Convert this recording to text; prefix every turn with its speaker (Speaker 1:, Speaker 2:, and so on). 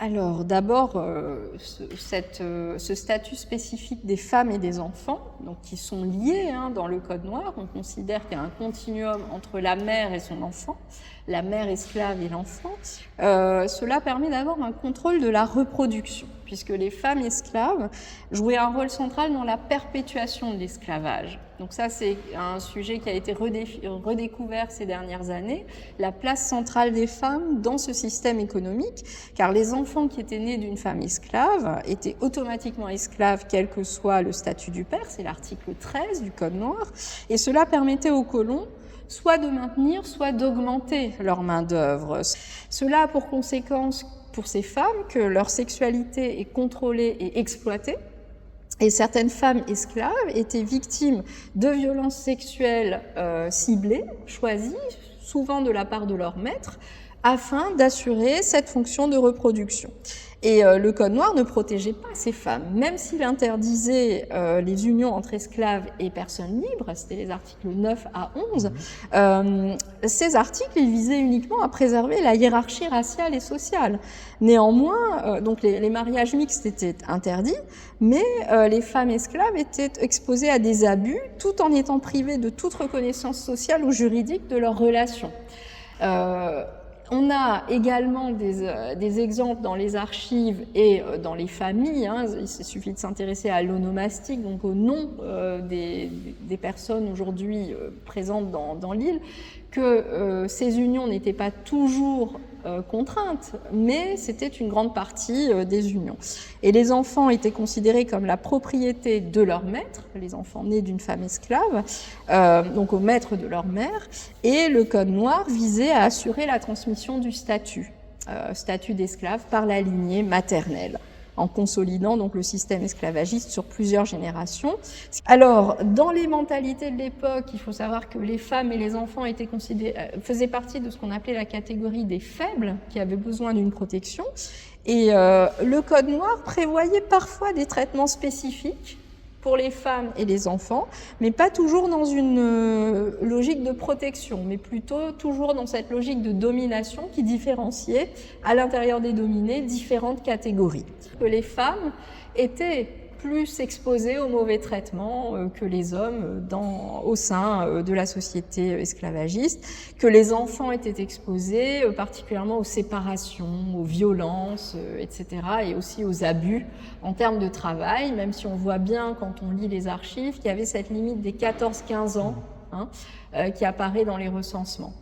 Speaker 1: Alors d'abord, ce statut spécifique des femmes et des enfants, donc qui sont liés dans le Code noir, on considère qu'il y a un continuum entre la mère et son enfant, la mère esclave et l'enfant. Cela permet d'avoir un contrôle de la reproduction, puisque les femmes esclaves jouaient un rôle central dans la perpétuation de l'esclavage. Donc ça, c'est un sujet qui a été redécouvert ces dernières années, la place centrale des femmes dans ce système économique, car les enfants qui étaient nés d'une femme esclave étaient automatiquement esclaves, quel que soit le statut du père, c'est l'article 13 du Code noir, et cela permettait aux colons soit de maintenir, soit d'augmenter leur main-d'œuvre. Cela a pour conséquence pour ces femmes que leur sexualité est contrôlée et exploitée, et certaines femmes esclaves étaient victimes de violences sexuelles ciblées, choisies, souvent de la part de leur maître, afin d'assurer cette fonction de reproduction. Et le Code noir ne protégeait pas ces femmes, même s'il interdisait les unions entre esclaves et personnes libres, c'était les articles 9 à 11, ces articles ils visaient uniquement à préserver la hiérarchie raciale et sociale. Néanmoins, donc les mariages mixtes étaient interdits, mais les femmes esclaves étaient exposées à des abus, tout en étant privées de toute reconnaissance sociale ou juridique de leurs relations. On a également des exemples dans les archives et dans les familles. Il suffit de s'intéresser à l'onomastique, donc au nom des personnes aujourd'hui présentes dans l'île, que ces unions n'étaient pas toujours contraintes, mais c'était une grande partie des unions. Et les enfants étaient considérés comme la propriété de leur maître, les enfants nés d'une femme esclave, donc au maître de leur mère, et le Code noir visait à assurer la transmission du statut d'esclave par la lignée maternelle, en consolidant donc le système esclavagiste sur plusieurs générations. Alors, dans les mentalités de l'époque, il faut savoir que les femmes et les enfants faisaient partie de ce qu'on appelait la catégorie des faibles, qui avaient besoin d'une protection. Et le Code noir prévoyait parfois des traitements spécifiques pour les femmes et les enfants, mais pas toujours dans une logique de protection, mais plutôt toujours dans cette logique de domination qui différenciait à l'intérieur des dominés différentes catégories. Les femmes étaient plus exposées aux mauvais traitements que les hommes au sein de la société esclavagiste, que les enfants étaient exposés particulièrement aux séparations, aux violences, etc., et aussi aux abus en termes de travail, même si on voit bien quand on lit les archives qu'il y avait cette limite des 14-15 ans qui apparaît dans les recensements.